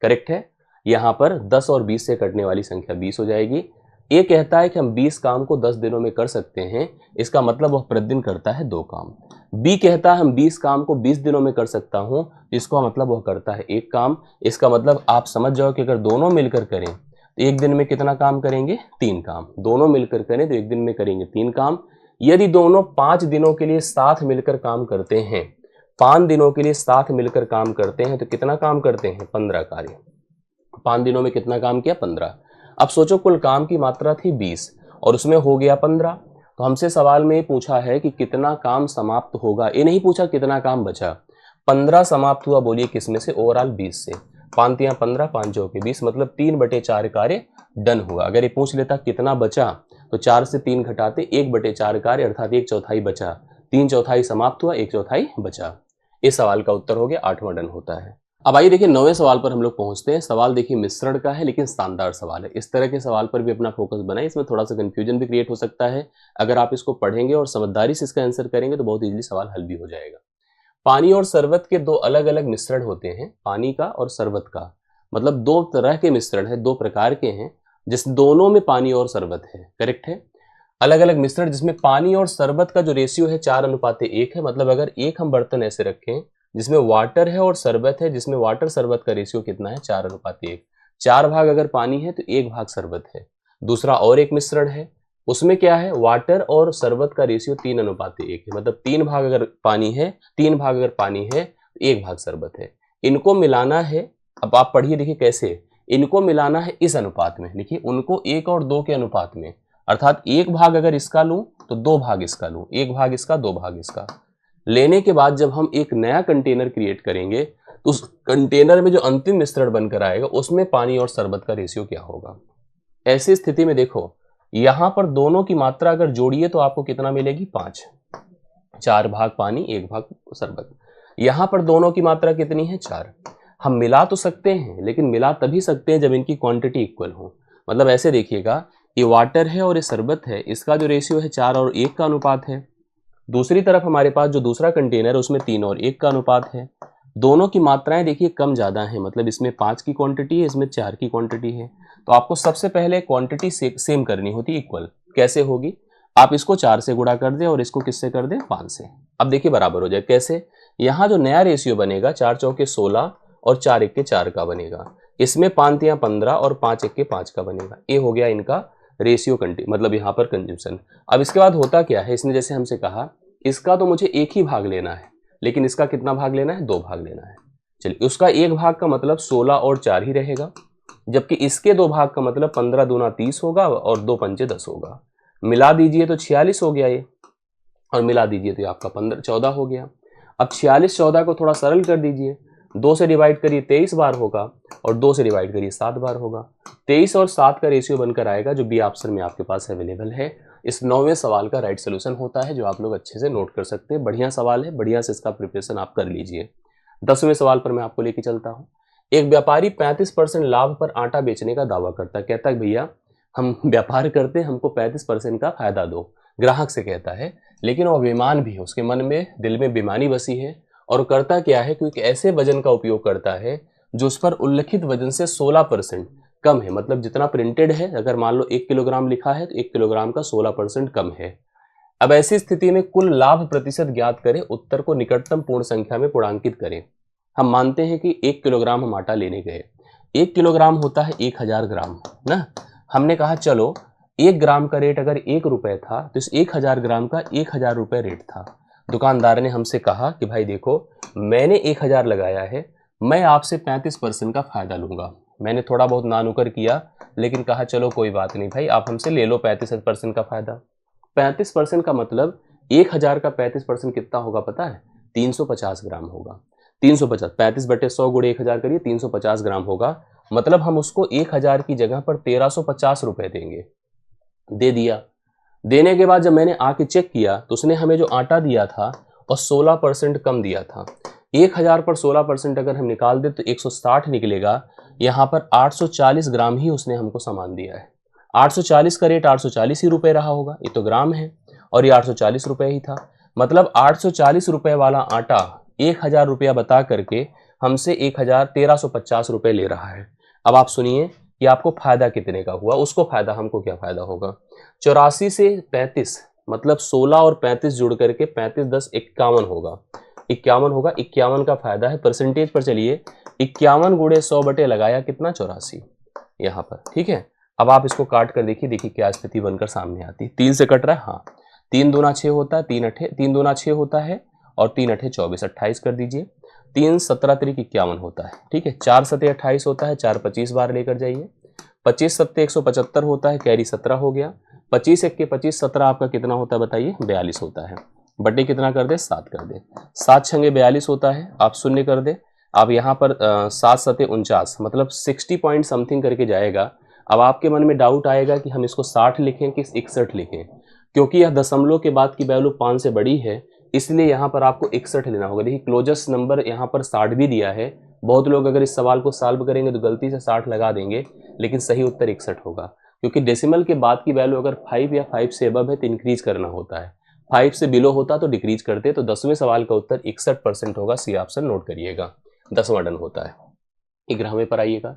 Speaker 1: करेक्ट है। यहाँ पर 10 और 20 से कटने वाली संख्या 20 हो जाएगी। ये कहता है कि हम 20 काम को 10 दिनों में कर सकते हैं, इसका मतलब वह प्रतिदिन करता है 2 काम। बी कहता है हम 20 काम को 20 दिनों में कर सकता हूं, इसका मतलब वह करता है 1 काम। इसका मतलब आप समझ जाओ कि अगर दोनों मिलकर करें तो एक दिन में कितना काम करेंगे, 3 काम। दोनों मिलकर करें तो एक दिन में करेंगे 3 काम। यदि दोनों 5 दिनों के लिए साथ मिलकर काम करते हैं, 5 दिनों के लिए साथ मिलकर काम करते हैं, तो कितना काम करते हैं, 15 कार्य। 5 दिनों में कितना काम किया, 15। अब सोचो कुल काम की मात्रा थी 20 और उसमें हो गया 15। तो हमसे सवाल में पूछा है कि कितना काम समाप्त होगा, ये नहीं पूछा कितना काम बचा। 15 समाप्त हुआ, बोलिए किसमें से, ओवरऑल 20 से। 5 तियां 15, 5 चौके 20, मतलब 3/4 कार्य डन हुआ। अगर ये पूछ लेता कितना बचा, तो 4 से 3 घटाते 1/4 कार्य, अर्थात 1/4 बचा। 3/4 समाप्त हुआ, 1/4 बचा। इस सवाल का उत्तर हो गया 8वां डन होता है। अब आइए देखिए 9वें सवाल पर हम लोग पहुंचते हैं। सवाल देखिए मिश्रण का है, लेकिन शानदार सवाल है। इस तरह के सवाल पर भी अपना फोकस बनाएं, इसमें थोड़ा सा कंफ्यूजन भी क्रिएट हो सकता है। अगर आप इसको पढ़ेंगे और समझदारी से इसका आंसर करेंगे तो बहुत इजीली सवाल हल भी हो जाएगा। पानी और शरबत के 2 अलग अलग मिश्रण होते हैं, पानी का और शरबत का, मतलब 2 तरह के मिश्रण है, 2 प्रकार के हैं, जिस दोनों में पानी और शरबत है। करेक्ट है। अलग अलग मिश्रण जिसमें पानी और शरबत का जो रेशियो है 4:1 है। मतलब अगर एक हम बर्तन ऐसे रखें जिसमें वाटर है और शरबत है, जिसमें वाटर शरबत का रेशियो कितना है 4:1। 4 भाग अगर पानी है तो 1 भाग शरबत है। दूसरा और एक मिश्रण है, उसमें क्या है, वाटर और शरबत का रेशियो 3:1 है। मतलब 3 भाग अगर पानी है, 3 भाग अगर पानी है तो 1 भाग शरबत है। इनको मिलाना है। अब आप पढ़िए, देखिए कैसे इनको मिलाना है इस अनुपात में। देखिए उनको 1 और 2 के अनुपात में, अर्थात 1 भाग अगर इसका लूं तो 2 भाग इसका लूं, 1 भाग इसका 2 भाग इसका। लेने के बाद जब हम एक नया कंटेनर क्रिएट करेंगे तो उस कंटेनर में जो अंतिम मिश्रण बनकर आएगा उसमें पानी और शरबत का रेशियो क्या होगा। ऐसी स्थिति में देखो यहां पर दोनों की मात्रा अगर जोड़िए तो आपको कितना मिलेगी, 5। 4 भाग पानी 1 भाग शरबत। यहां पर दोनों की मात्रा कितनी है, 4। हम मिला तो सकते हैं लेकिन मिला तभी सकते हैं जब इनकी क्वांटिटी इक्वल हो। मतलब ऐसे देखिएगा, ये वाटर है और ये शरबत है, इसका जो रेशियो है 4 और 1 का अनुपात है। दूसरी तरफ हमारे पास जो दूसरा कंटेनर है उसमें 3 और 1 का अनुपात है। दोनों की मात्राएं देखिए कम ज़्यादा हैं। मतलब इसमें 5 की क्वांटिटी है, इसमें 4 की क्वांटिटी है। तो आपको सबसे पहले क्वांटिटी सेम करनी होती है, इक्वल। कैसे होगी, आप इसको 4 से गुणा कर दें और इसको किससे कर दें, 5 से। अब देखिए बराबर हो जाए। कैसे, यहाँ जो नया रेशियो बनेगा 4 चौके 16 और 4 1 के 4 का बनेगा। इसमें 5 तियां 15 और 5 1 के 5 का बनेगा। ये हो गया इनका रेशियो मतलब यहाँ पर कंजम्पशन। अब इसके बाद होता क्या है, इसने जैसे हमसे कहा इसका तो मुझे एक ही भाग लेना है, लेकिन इसका कितना भाग लेना है, 2 भाग लेना है। चलिए, उसका 1 भाग का मतलब 16 और 4 ही रहेगा, जबकि इसके 2 भाग का मतलब 15 दूना 30 होगा और 2 पंचे 10 होगा। मिला दीजिए तो 46 हो गया ये, और मिला दीजिए तो आपका 15 14 हो गया। अब 46 14 को थोड़ा सरल कर दीजिए, 2 से डिवाइड करिए 23 बार होगा और 2 से डिवाइड करिए 7 बार होगा। 23 और 7 का रेशियो बनकर आएगा, जो बी ऑप्शन में आपके पास अवेलेबल है। इस 9वें सवाल का राइट सोल्यूशन होता है, जो आप लोग अच्छे से नोट कर सकते हैं। बढ़िया सवाल है, बढ़िया से इसका प्रिपरेशन आप कर लीजिए। 10वें सवाल पर मैं आपको लेके चलता हूँ। एक व्यापारी 35% लाभ पर आटा बेचने का दावा करता है। कहता है भैया हम व्यापार करते हैं, हमको 35% का फायदा दो, ग्राहक से कहता है। लेकिन वो बेईमान भी है, उसके मन में दिल में बेईमानी बसी है। और करता क्या है, क्योंकि ऐसे वजन का उपयोग करता है जो उस पर उल्लिखित वजन से 16% कम है। मतलब जितना प्रिंटेड है, अगर मान लो 1 किलोग्राम लिखा है तो 1 किलोग्राम का 16% कम है। अब ऐसी स्थिति में कुल लाभ प्रतिशत ज्ञात करें, उत्तर को निकटतम पूर्ण संख्या में पूर्णांकित करें। हम मानते हैं कि 1 किलोग्राम हम आटा लेने गए, 1 किलोग्राम होता है 1000 ग्राम ना। हमने कहा चलो 1 ग्राम का रेट अगर 1 रुपए था तो इस 1000 ग्राम का 1000 रुपए रेट था। दुकानदार ने हमसे कहा कि भाई देखो मैंने 1000 लगाया है, मैं आपसे 35% का फायदा लूंगा। मैंने थोड़ा बहुत नानुकर किया, लेकिन कहा चलो कोई बात नहीं भाई, आप हमसे ले लो 35% का फायदा। 35% का मतलब 1000 का 35% कितना होगा पता है, 350 ग्राम होगा। 350, 35/100 गुणे 1000 करिए, 350 ग्राम होगा। मतलब हम उसको 1000 की जगह पर 1350 रुपए देंगे। दे दिया। देने के बाद जब मैंने आके चेक किया तो उसने हमें जो आटा दिया था और 16% कम दिया था। 1000 पर 16% अगर हम निकाल दें तो 160 निकलेगा। यहाँ पर 840 ग्राम ही उसने हमको सामान दिया है। 840 का रेट 840 ही रुपए रहा होगा, ये तो ग्राम है, और ये 840 रुपए ही था। मतलब 840 रुपए वाला आटा 1000 रुपया बता करके हमसे 1350 रुपए ले रहा है। अब आप सुनिए कि आपको फायदा कितने का हुआ, उसको फायदा, हमको क्या फायदा होगा। 84 से 35 मतलब 16 और 35 जुड़ करके 35 10 51 होगा। 51 होगा, 51 का फायदा है। परसेंटेज पर चलिए, 51 गुणे 100 बटे लगाया कितना, 84 यहाँ पर। ठीक है, अब आप इसको काट कर देखिए, देखिए क्या स्थिति बनकर सामने आती है। 3 से कट रहा है, हाँ 3 दूना 6 होता है, 3 दूना 6 होता है और 3 अठे 24, 28 कर दीजिए। 3 17 तिरिक 51 होता है। ठीक है, 4 सते 28 होता है, 4 25 बार लेकर जाइए। 25 सत्ते 175 होता है, कैरी 17 हो गया। 25 1 के 25, 17 आपका कितना होता है बताइए, 42 होता है। बटे कितना कर दे, 7 कर दे। 7 छंगे 42 होता है, आप शून्य कर दे। आप यहाँ पर 7 सते 49 मतलब 60 पॉइंट समथिंग करके जाएगा। अब आपके मन में डाउट आएगा कि हम इसको 60 लिखें कि 61 लिखें, क्योंकि यह दशमलव के बाद की वैल्यू 5 से बड़ी है, इसलिए यहाँ पर आपको 61 लेना होगा। देखिए क्लोजेस्ट नंबर यहाँ पर 60 भी दिया है। बहुत लोग अगर इस सवाल को सॉल्व करेंगे तो गलती से 60 लगा देंगे, लेकिन सही उत्तर 61 होगा, क्योंकि डेसिमल के बाद की वैल्यू अगर 5 या 5 से अबव है तो इंक्रीज करना होता है, 5 से बिलो होता तो डिक्रीज करते। तो 10वें सवाल का उत्तर 61% होगा, सी ऑप्शन नोट करिएगा। 10वां डन होता है। 11वें पर आइएगा।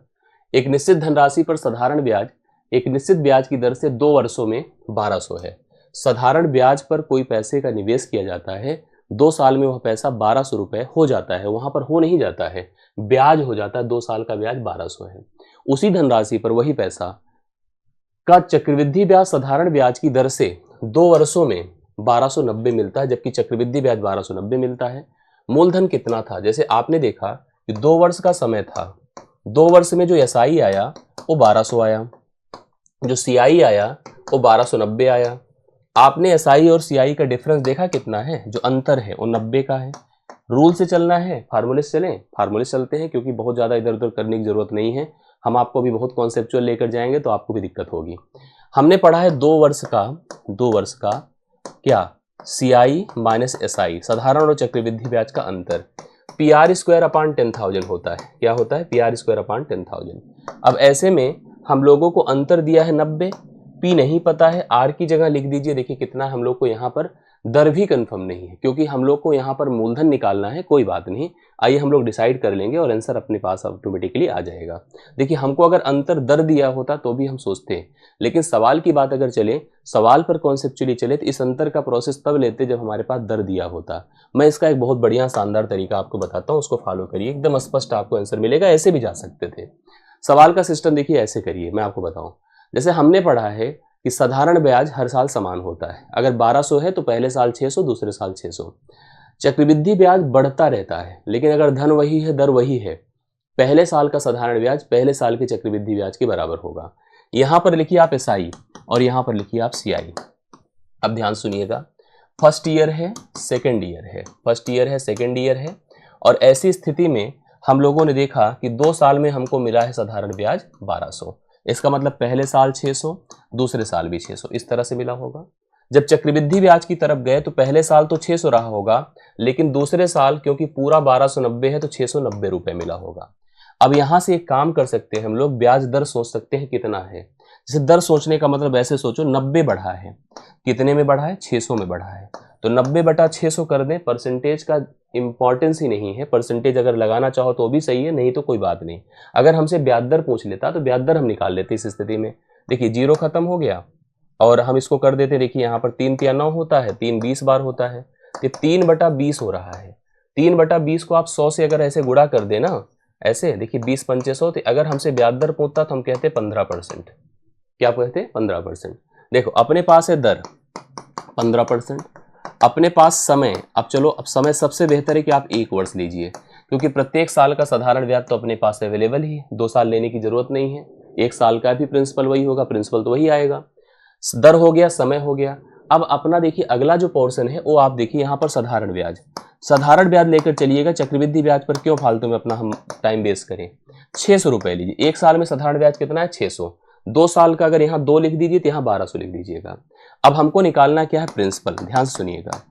Speaker 1: एक निश्चित धनराशि पर साधारण ब्याज एक निश्चित ब्याज की दर से 2 वर्षों में 1200 है। साधारण ब्याज पर कोई पैसे का निवेश किया जाता है, 2 साल में वह पैसा 1200 रुपये हो जाता है, वहां पर हो नहीं जाता है, ब्याज हो जाता है, 2 साल का ब्याज 1200 है। उसी धनराशि पर वही पैसा का चक्रवृद्धि ब्याज साधारण ब्याज की दर से 2 वर्षों में 1290 मिलता है, जबकि चक्रवृद्धि ब्याज 1290 मिलता है। मूलधन कितना था? जैसे आपने देखा कि 2 वर्ष का समय था, 2 वर्ष में जो एसआई आया वो 1200 आया, जो सीआई आया वो 1290 आया। आपने एसआई और सीआई का डिफरेंस देखा कितना है? जो अंतर है वो 90 का है। रूल से चलना है, फार्मूले से चलें, फार्मूले से चलते हैं, क्योंकि बहुत ज़्यादा इधर उधर करने की जरूरत नहीं है। हम आपको भी बहुत कॉन्सेप्चुअल लेकर जाएंगे तो आपको भी दिक्कत होगी। हमने पढ़ा है 2 वर्ष का क्या? सीआई माइनस एसआई, साधारण और चक्रवृद्धि ब्याज का अंतर, PR² अपान 10,000 होता है। क्या होता है? PR² अपान 10,000। अब ऐसे में हम लोगों को अंतर दिया है 90, P नहीं पता है, R की जगह लिख दीजिए। देखिए कितना हम लोग को यहाँ पर दर भी कंफर्म नहीं है, क्योंकि हम लोग को यहाँ पर मूलधन निकालना है। कोई बात नहीं, आइए हम लोग डिसाइड कर लेंगे और आंसर अपने पास ऑटोमेटिकली आ जाएगा। देखिए हमको अगर अंतर दर दिया होता तो भी हम सोचते हैं, लेकिन सवाल की बात अगर चले, सवाल पर कॉन्सेप्चुअली चले, तो इस अंतर का प्रोसेस तब लेते जब हमारे पास दर दिया होता। मैं इसका एक बहुत बढ़िया शानदार तरीका आपको बताता हूँ, उसको फॉलो करिए, एकदम स्पष्ट आपको आंसर मिलेगा। ऐसे भी जा सकते थे। सवाल का सिस्टम देखिए ऐसे करिए, मैं आपको बताऊँ। जैसे हमने पढ़ा है कि साधारण ब्याज हर साल समान होता है। अगर 1200 है तो पहले साल 600, दूसरे साल 600। चक्रवृद्धि ब्याज बढ़ता रहता है, लेकिन अगर धन वही है, दर वही है, पहले साल का साधारण ब्याज पहले साल के चक्रवृद्धि ब्याज के बराबर होगा। यहां पर लिखिए आप एसआई और यहां पर लिखिए आप सीआई। अब ध्यान सुनिएगा, फर्स्ट ईयर है, सेकेंड ईयर है, फर्स्ट ईयर है, सेकेंड ईयर है, और ऐसी स्थिति में हम लोगों ने देखा कि 2 साल में हमको मिला है साधारण ब्याज 1200। इसका मतलब पहले साल 600, दूसरे साल भी 600, इस तरह से मिला होगा। जब चक्रवृद्धि ब्याज की तरफ गए तो पहले साल तो 600 रहा होगा, लेकिन दूसरे साल क्योंकि पूरा 1290 है तो 690 रुपए मिला होगा। अब यहां से एक काम कर सकते हैं हम लोग, ब्याज दर सोच सकते हैं कितना है। जैसे दर सोचने का मतलब ऐसे सोचो, 90 बढ़ा है, कितने में बढ़ा है? 600 में बढ़ा है, तो 90/600 कर दें। परसेंटेज का इंपॉर्टेंस ही नहीं है, परसेंटेज अगर लगाना चाहो तो भी सही है, नहीं तो कोई बात नहीं। अगर हमसे ब्याज दर पूछ लेता तो ब्याज दर हम निकाल लेते इस स्थिति में। देखिए 0 खत्म हो गया और हम इसको कर देते। देखिए यहाँ पर 3 × 9 होता है, 3 20 बार होता है, ये 3/20 हो रहा है। 3/20 को आप 100 से अगर ऐसे गुणा कर देना, ऐसे देखिए 20 पंचे 100, तो अगर हमसे ब्याज दर पूछता तो हम कहते 15%। क्या कहते? 15%। देखो अपने पास है दर 15%, अपने पास समय, अब चलो अब समय सबसे बेहतर है कि आप 1 वर्ष लीजिए, क्योंकि प्रत्येक साल का साधारण ब्याज तो अपने पास अवेलेबल ही है, 2 साल लेने की जरूरत नहीं है। 1 साल का भी प्रिंसिपल वही होगा, प्रिंसिपल तो वही आएगा। दर हो गया, समय हो गया। अब अपना देखिए अगला जो पोर्शन है वो आप देखिए यहाँ पर साधारण ब्याज, साधारण ब्याज लेकर चलिएगा। चक्रवृद्धि ब्याज पर क्यों फालतू में अपना हम टाइम वेस्ट करें? 600 रुपए लीजिए। 1 साल में साधारण ब्याज कितना है? 600। 2 साल का अगर यहाँ 2 लिख दीजिए तो यहाँ 1200 लिख दीजिएगा। अब हमको निकालना क्या है? प्रिंसिपल। ध्यान से सुनिएगा,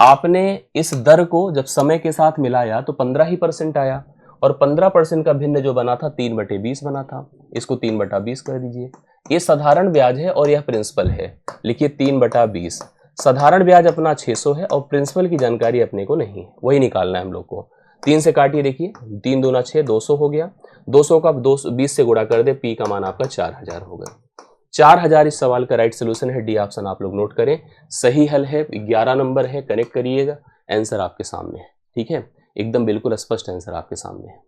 Speaker 1: आपने इस दर को जब समय के साथ मिलाया तो 15% आया, और 15% का भिन्न जो बना था 3/20 बना था। इसको 3/20 कर दीजिए। ये साधारण ब्याज है और यह प्रिंसिपल है, लिखिए 3/20। साधारण ब्याज अपना 600 है और प्रिंसिपल की जानकारी अपने को नहीं है, वही निकालना है हम लोग को। 3 से काटिए, देखिए 3 दूना 6, 200 हो गया। 200 का 20 से गुणा कर दे, पी का मान आपका 4000 होगा। 4000 इस सवाल का राइट सोल्यूशन है। डी ऑप्शन आप लोग नोट करें, सही हल है, 11 नंबर है, कनेक्ट करिएगा। आंसर आपके सामने है, ठीक है, एकदम बिल्कुल स्पष्ट आंसर आपके सामने है।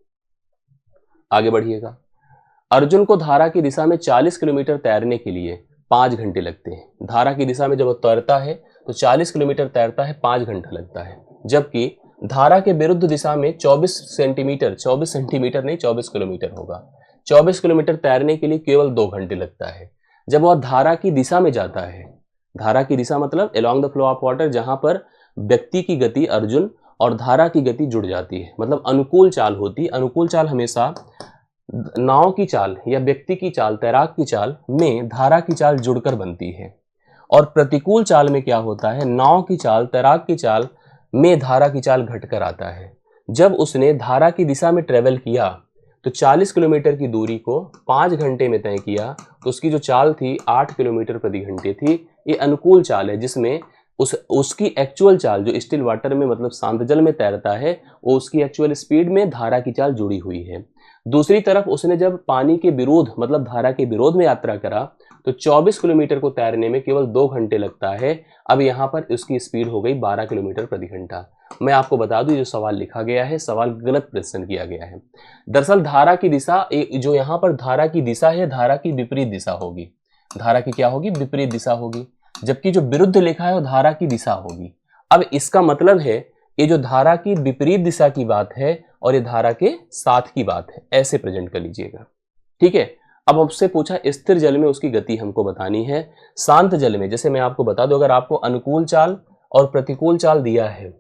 Speaker 1: आगे बढ़िएगा। अर्जुन को धारा की दिशा में 40 किलोमीटर तैरने के लिए 5 घंटे लगते हैं। धारा की दिशा में जब वो तैरता है तो 40 किलोमीटर तैरता है, 5 घंटा लगता है, जबकि धारा के विरुद्ध दिशा में 24 सेंटीमीटर नहीं 24 किलोमीटर होगा। 24 किलोमीटर तैरने के लिए केवल 2 घंटे लगता है। जब वह धारा की दिशा में जाता है, धारा की दिशा मतलब along the flow of water, जहां पर व्यक्ति की गति अर्जुन और धारा की गति जुड़ जाती है, मतलब अनुकूल चाल होती है। अनुकूल चाल हमेशा नाव की चाल या व्यक्ति की चाल, तैराक की चाल में धारा की चाल जुड़कर बनती है, और प्रतिकूल चाल में क्या होता है? नाव की चाल, तैराक की चाल में धारा की चाल घटकर आता है। जब उसने धारा की दिशा में ट्रेवल किया तो 40 किलोमीटर की दूरी को 5 घंटे में तय किया, तो उसकी जो चाल थी 8 किलोमीटर प्रति घंटे थी। ये अनुकूल चाल है, जिसमें उसकी एक्चुअल चाल जो स्टिल वाटर में मतलब शांत जल में तैरता है, वो उसकी एक्चुअल स्पीड में धारा की चाल जुड़ी हुई है। दूसरी तरफ उसने जब पानी के विरोध मतलब धारा के विरोध में यात्रा करा तो 24 किलोमीटर को तैरने में केवल 2 घंटे लगता है। अब यहाँ पर उसकी स्पीड हो गई 12 किलोमीटर प्रति घंटा। मैं आपको बता दूं, जो सवाल लिखा गया है, सवाल गलत प्रश्न किया गया है। दरअसल धारा की दिशा, जो यहाँ पर धारा की दिशा है, धारा की विपरीत दिशा होगी। धारा की क्या होगी? विपरीत दिशा होगी। जबकि जो विरुद्ध लिखा है वो धारा की दिशा होगी। अब इसका मतलब है ये जो धारा की विपरीत दिशा की बात है और ये धारा के साथ की बात है, ऐसे प्रेजेंट कर लीजिएगा। ठीक है। अब आपसे पूछा स्थिर जल में उसकी गति हमको बतानी है। शांत जल में, जैसे मैं आपको बता दूं, अगर आपको अनुकूल चाल और प्रतिकूल चाल दिया है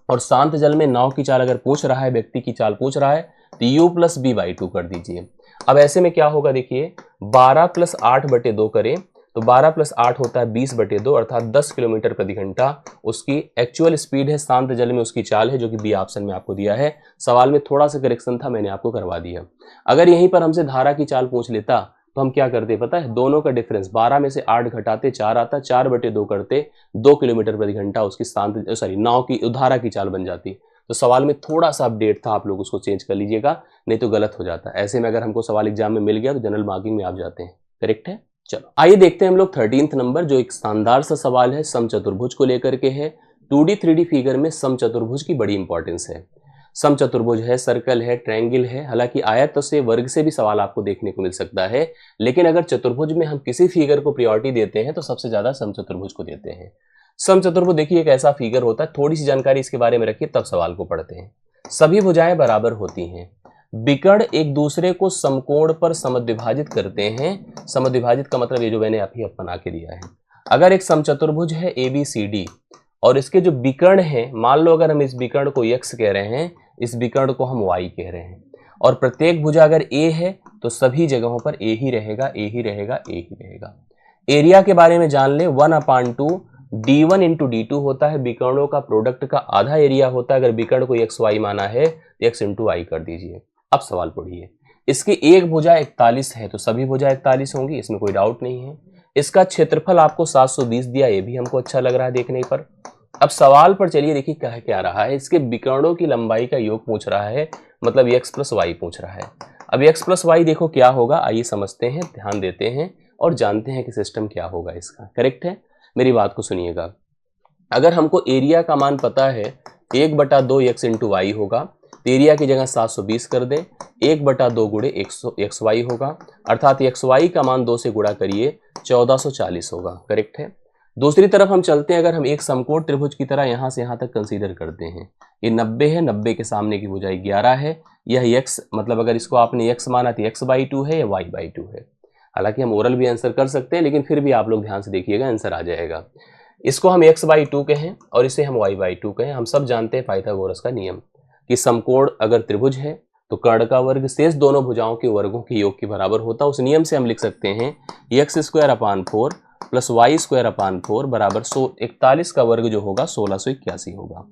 Speaker 1: और शांत जल में नाव की चाल अगर पूछ रहा है, व्यक्ति की चाल पूछ रहा है, तो u प्लस बी बाई 2 कर दीजिए। अब ऐसे में क्या होगा देखिए, 12 प्लस 8/2 करें तो 12 प्लस 8 होता है 20/2, अर्थात 10 किलोमीटर प्रति घंटा उसकी एक्चुअल स्पीड है। शांत जल में उसकी चाल है, जो कि बी ऑप्शन में आपको दिया है। सवाल में थोड़ा सा करेक्शन था, मैंने आपको करवा दिया। अगर यहीं पर हमसे धारा की चाल पूछ लेता तो हम क्या करते पता है? दोनों का डिफरेंस 12 में से 8 घटाते 4 आता, 4/2 करते 2 किलोमीटर प्रति घंटा उसकी नाव की धारा की चाल बन जाती। तो सवाल में थोड़ा सा अपडेट था, आप लोग उसको चेंज कर लीजिएगा, नहीं तो गलत हो जाता। ऐसे में अगर हमको सवाल एग्जाम में मिल गया तो जनरल मार्किंग में आप जाते हैं। करेक्ट है। चलो आइए देखते हैं हम लोग 13th नंबर, जो एक शानदार सा सवाल है, समचतुर्भुज को लेकर के है। 2D 3D फिगर में समचतुर्भुज की बड़ी इंपॉर्टेंस है। समचतुर्भुज है, सर्कल है, ट्रायंगल है। हालांकि आयत से, वर्ग से भी सवाल आपको देखने को मिल सकता है, लेकिन अगर चतुर्भुज में हम किसी फिगर को प्रायोरिटी देते हैं तो सबसे ज्यादा समचतुर्भुज को देते हैं। समचतुर्भुज देखिए एक ऐसा फिगर होता है, थोड़ी सी जानकारी इसके बारे में रखिए तब सवाल को पढ़ते हैं। सभी भुजाएं बराबर होती हैं, विकर्ण एक दूसरे को समकोण पर समद्विभाजित करते हैं। समद्विभाजित का मतलब ये जो मैंने अभी बना के दिया है। अगर एक समचतुर्भुज है ABCD और इसके जो विकर्ण है, मान लो अगर हम इस विकर्ण को x कह रहे हैं, इस विकर्ण को हम y कह रहे हैं, और प्रत्येक भुजा अगर A है तो सभी जगहों पर A ही रहेगा, A ही रहेगा, A ही रहेगा। एरिया के बारे में जान ले, 1/2 D1 इंटू D2 होता है। विकर्णों का प्रोडक्ट का आधा एरिया होता है। अगर विकर्ण को XY माना है तो x इंटू y कर दीजिए। अब सवाल पढ़िए, इसकी एक भुजा 41 है तो सभी भुजा 41 होंगी, इसमें कोई डाउट नहीं है। इसका क्षेत्रफल आपको 720 दिया, ये भी हमको अच्छा लग रहा है देखने पर। अब सवाल पर चलिए, देखिए कह क्या रहा है, इसके विकर्णों की लंबाई का योग पूछ रहा है, मतलब x प्लस वाई पूछ रहा है। अब x प्लस वाई देखो क्या होगा, आइए समझते हैं, ध्यान देते हैं और जानते हैं कि सिस्टम क्या होगा इसका। करेक्ट है, मेरी बात को सुनिएगा। अगर हमको एरिया का मान पता है 1/2 x इंटू वाई होगा, एरिया की जगह 720 कर दें, 1/2 गुणे XY होगा, अर्थात XY का मान 2 से गुणा करिए 1440 होगा। करेक्ट है। दूसरी तरफ हम चलते हैं, अगर हम एक समकोण त्रिभुज की तरह यहां से यहां तक कंसीडर करते हैं, ये 90 है, 90 के सामने की भुजाई 11 है, यह x मतलब अगर इसको आपने x माना तो x/2 है या y/2 है। हालांकि हम ओरल भी आंसर कर सकते हैं, लेकिन फिर भी आप लोग ध्यान से देखिएगा, आंसर आ जाएगा। इसको हम x/2 कहें और इसे हम y/2 कहें। हम सब जानते हैं पाइथागोरस का नियम कि समकोण अगर त्रिभुज है तो कर्ण का वर्ग शेष दोनों भुजाओं के वर्गों के योग के बराबर होता है। उस नियम से हम लिख सकते हैं x² प्लस y² बराबर 41 का वर्ग जो होगा 1681 होगा।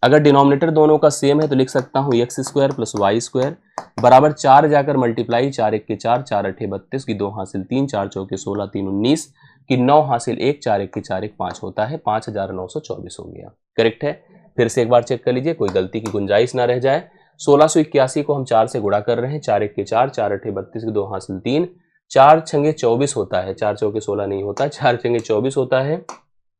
Speaker 1: अगर डिनोमिनेटर दोनों का सेम है तो लिख सकता हूँ x² प्लस y² बराबर 4 जाकर मल्टीप्लाई, 4 1 के 4, 4 8 32 की 2 हासिल 3, 4 चौके 16, 3 19 की 9 हासिल 1, 4 1 के 4 1 5 होता है, 5924 हो गया। करेक्ट है। फिर से एक बार चेक कर लीजिए, कोई गलती की गुंजाइश ना रह जाए। 1681 को हम 4 से गुणा कर रहे हैं, 4 1 के 4, 4 8 32 की 2 हासिल 3, 4 छंगे 24 होता है, 4 चौके 16 नहीं होता, 4 छंगे 24 होता है,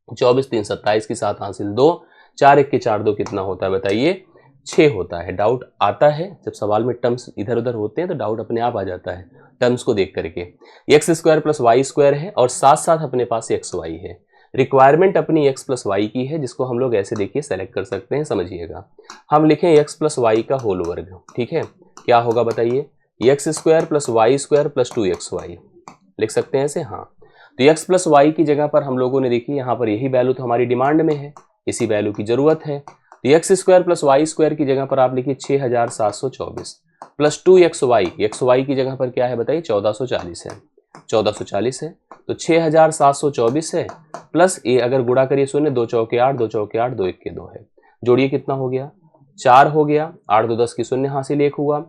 Speaker 1: 24 3 27 की 7 हासिल 2, 4 1 के 4 2 कितना होता है बताइए, 6 होता है। डाउट आता है जब सवाल में टर्म्स इधर उधर होते हैं तो डाउट अपने आप आ जाता है टर्म्स को देख करके। x² प्लस y² है और साथ साथ अपने पास xy है। रिक्वायरमेंट अपनी x प्लस वाई की है, जिसको हम लोग ऐसे देखिए सेलेक्ट कर सकते हैं। समझिएगा, हम लिखें x प्लस वाई का होल वर्ग। ठीक है, क्या होगा बताइए, x² plus y² plus 2xy लिख सकते हैं ऐसे। हाँ, तो x प्लस वाई की जगह पर हम लोगों ने देखी, यहाँ पर यही वैल्यू तो हमारी डिमांड में है, इसी वैल्यू की जरूरत है। तो x² प्लस y² की जगह पर आप लिखिए 6724 प्लस 2xy की जगह पर क्या है बताइए, 1440 है, 1440 है। तो 6724 है प्लस ए, अगर गुणा करिए शून्य, 2 चौके 8, 2 चौके 8, 2 1 के 2 है, जोड़िए कितना हो गया, 4 हो गया, 8 2 10 की 0 हासिल 1 हुआ,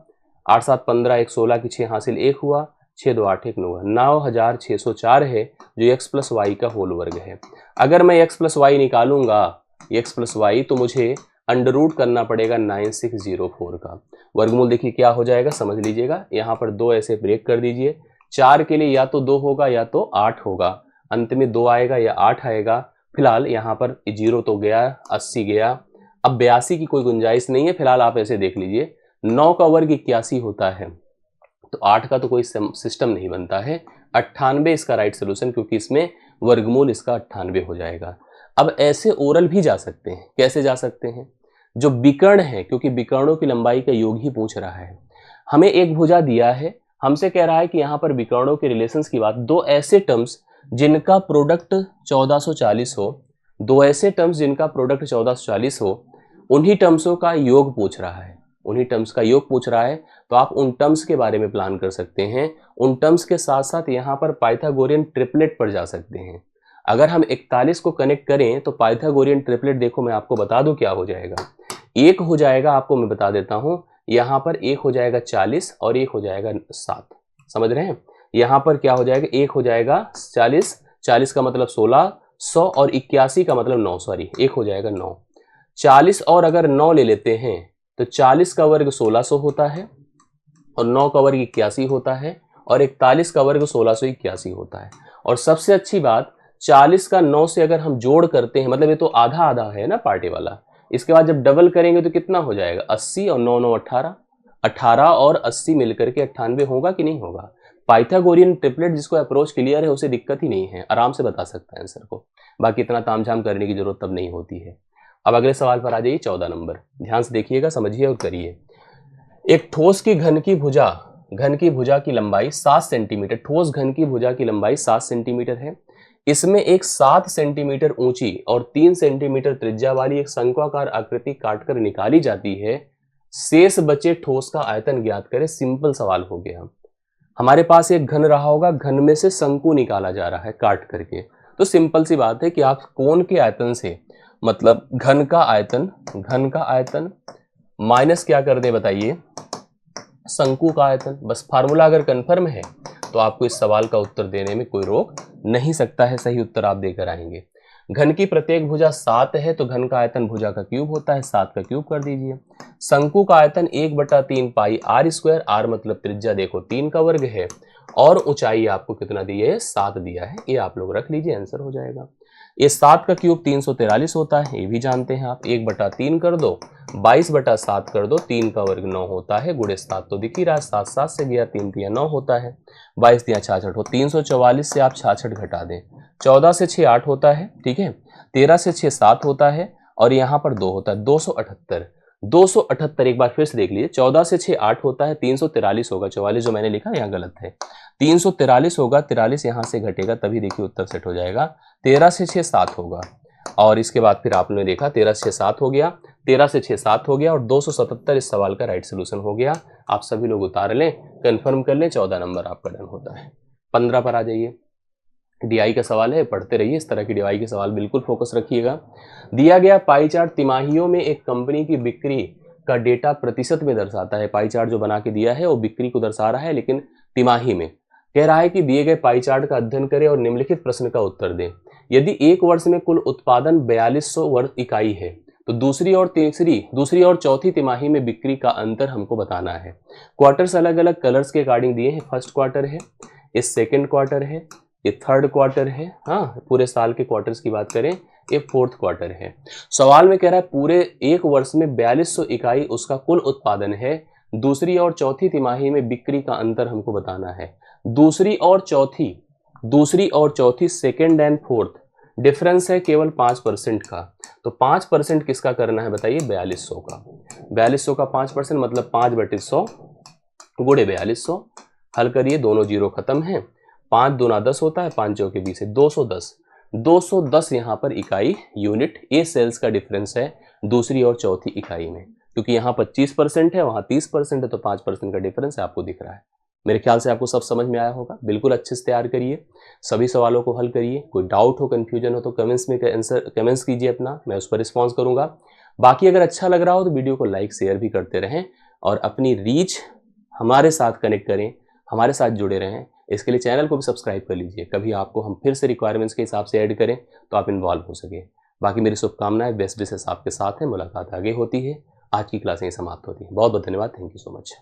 Speaker 1: 8 7 15, 1 16 की 6 हासिल 1 हुआ, 6 2 8 1 9, 9604 है जो x प्लस वाई का होल वर्ग है। अगर मैं x प्लस वाई निकालूंगा, x प्लस वाई, तो मुझे अंडर रूट करना पड़ेगा 9604 का। वर्गमूल देखिए क्या हो जाएगा, समझ लीजिएगा। यहाँ पर 2 ऐसे ब्रेक कर दीजिए। 4 के लिए या तो 2 होगा या तो 8 होगा, अंत में 2 आएगा या 8 आएगा। फिलहाल यहाँ पर 0 तो गया, 80 गया, अब 82 की कोई गुंजाइश नहीं है। फिलहाल आप ऐसे देख लीजिए, 9 का वर्ग 81 होता है, तो 8 का तो कोई सिस्टम नहीं बनता है। 98 इसका राइट सोल्यूशन, क्योंकि इसमें वर्गमूल इसका 98 हो जाएगा। अब ऐसे ओरल भी जा सकते हैं। कैसे जा सकते हैं? जो विकर्ण है, क्योंकि विकर्णों की लंबाई का योग ही पूछ रहा है, हमें एक भुजा दिया है, हमसे कह रहा है कि यहाँ पर विकर्णों के रिलेशंस की बात, दो ऐसे टर्म्स जिनका प्रोडक्ट 1440 हो, दो ऐसे टर्म्स जिनका प्रोडक्ट 1440 हो, उन्हीं टर्म्सों का योग पूछ रहा है। उन्हीं टर्म्स का योग पूछ रहा है, तो आप उन टर्म्स के बारे में प्लान कर सकते हैं। उन टर्म्स के साथ साथ यहाँ पर पाइथागोरियन ट्रिपलेट पर जा सकते हैं। अगर हम 41 को कनेक्ट करें तो पाइथागोरियन ट्रिपलेट, देखो मैं आपको बता दूं क्या हो जाएगा। एक हो जाएगा, आपको मैं बता देता हूं, यहाँ पर एक हो जाएगा 40 और एक हो जाएगा 7। समझ रहे हैं? यहाँ पर क्या हो जाएगा, एक हो जाएगा 40, 40 का मतलब 16, 100 और 81 का मतलब 9, सॉरी, एक हो जाएगा 9। 40 और अगर 9 ले लेते हैं तो 40 का वर्ग 1600 होता है और 9 का वर्ग 81 होता है और 41 का वर्ग 1681 होता है। और सबसे अच्छी बात, 40 का 9 से अगर हम जोड़ करते हैं, मतलब ये तो आधा आधा है ना पार्टी वाला, इसके बाद जब डबल करेंगे तो कितना हो जाएगा, 80 और 9 9 18, 18 और 80 मिलकर के 98 होगा कि नहीं होगा। पाइथागोरियन ट्रिपलेट जिसको अप्रोच क्लियर है उसे दिक्कत ही नहीं है, आराम से बता सकता है आंसर को। बाकी इतना तामझाम करने की जरूरत तब नहीं होती है। अब अगले सवाल पर आ जाइए, 14 नंबर। ध्यान से देखिएगा, समझिए और करिए। एक ठोस की घन की भुजा की लंबाई 7 सेंटीमीटर, ठोस घन की भुजा की लंबाई 7 सेंटीमीटर है। इसमें एक 7 सेंटीमीटर ऊंची और 3 सेंटीमीटर त्रिज्या वाली एक शंक्वाकार आकृति काटकर निकाली जाती है। शेष बचे ठोस का आयतन ज्ञात करें। सिंपल सवाल हो गया। हमारे पास एक घन रहा होगा, घन में से शंकु निकाला जा रहा है काट करके। तो सिंपल सी बात है कि आप कोण के आयतन से, मतलब घन का आयतन माइनस क्या कर दे बताइए, शंकु का आयतन। बस फार्मूला अगर कंफर्म है तो आपको इस सवाल का उत्तर देने में कोई रोक नहीं सकता है। सही उत्तर आप देकर आएंगे। घन की प्रत्येक भुजा 7 है तो घन का आयतन भुजा का क्यूब होता है, 7 का क्यूब कर दीजिए। शंकु का आयतन 1/3 पाई आर स्क्वायर, आर मतलब त्रिज्या देखो 3 का वर्ग है, और ऊंचाई आपको कितना दी है, 7 दिया है। ये आप लोग रख लीजिए, आंसर हो जाएगा। ये 7 का क्यूब 343 होता है, ये भी जानते हैं आप। 1/3 कर दो, 22/7 कर दो, 3 का वर्ग 9 होता है, गुणे 7 तो दिख ही रहा है, 7 7 से गया, 3 3 9 होता है, 22 3 66 हो, 344 से आप 66 घटा दें, 14 से 6 8 होता है, ठीक है, 13 से 6 7 होता है, और यहाँ पर 2 होता है, 278। 278 एक बार फिर से देख लीजिए, 14 से 6 8 होता है, 343 होगा, 44 जो मैंने लिखा यहाँ गलत है, 343 होगा, 43 यहाँ से घटेगा, तभी देखिए उत्तर सेट हो जाएगा। 13 से 6 7 होगा, और इसके बाद फिर आपने देखा 13 से 6 7 हो गया, 13 से 6 7 हो गया, और 277 इस सवाल का राइट सोल्यूशन हो गया। आप सभी लोग उतार लें, कंफर्म कर लें, 14 नंबर आपका डन होता है। 15 पर आ जाइए। डीआई का सवाल है, पढ़ते रहिए, इस तरह की डीआई के सवाल बिल्कुल फोकस रखिएगा। दिया गया पाई चार्ट तिमाहियों में एक कंपनी की बिक्री का डेटा प्रतिशत में दर्शाता है। पाई चार्ट जो बना के दिया है वो बिक्री को दर्शा रहा है, लेकिन तिमाही में कह रहा है कि दिए गए पाई चार्ट का अध्ययन करें और निम्नलिखित प्रश्न का उत्तर दें। यदि एक वर्ष में कुल उत्पादन 4200 वर्ग इकाई है तो दूसरी और चौथी तिमाही में बिक्री का अंतर हमको बताना है। क्वार्टर्स अलग अलग कलर्स के अकॉर्डिंग दिए हैं। फर्स्ट क्वार्टर है, ये सेकेंड क्वार्टर है, ये थर्ड क्वार्टर है, हाँ पूरे साल के क्वार्टर्स की बात करें, ये फोर्थ क्वार्टर है। सवाल में कह रहा है पूरे एक वर्ष में 4200 इकाई उसका कुल उत्पादन है, दूसरी और चौथी तिमाही में बिक्री का अंतर हमको बताना है। दूसरी और चौथी सेकेंड एंड फोर्थ डिफरेंस है केवल 5% का, तो 5% किसका करना है बताइए, 4200 का। 4200 का 5% मतलब 5/100 गुणे 4200। हल करिए, दोनों जीरो खत्म है, 5 दूना 10 होता है, 5 चौके 20 है, 210 यहाँ पर इकाई यूनिट, ये सेल्स का डिफरेंस है दूसरी और चौथी इकाई में। क्योंकि यहाँ 25% है, वहाँ 30% है, तो 5% का डिफरेंस आपको दिख रहा है। मेरे ख्याल से आपको सब समझ में आया होगा। बिल्कुल अच्छे से तैयार करिए, सभी सवालों को हल करिए। कोई डाउट हो, कंफ्यूजन हो तो कमेंट्स कीजिए अपना, मैं उस पर रिस्पॉन्स करूंगा। बाकी अगर अच्छा लग रहा हो तो वीडियो को लाइक शेयर भी करते रहें और अपनी रीच हमारे साथ कनेक्ट करें, हमारे साथ जुड़े रहें। इसके लिए चैनल को भी सब्सक्राइब कर लीजिए, कभी आपको हम फिर से रिक्वायरमेंट्स के हिसाब से ऐड करें तो आप इन्वॉल्व हो सके। बाकी मेरी शुभकामनाएं, बेस्ट विशेस आपके साथ हैं। मुलाकात आगे होती है। आज की क्लास यहीं समाप्त होती है। बहुत बहुत धन्यवाद। Thank you so much.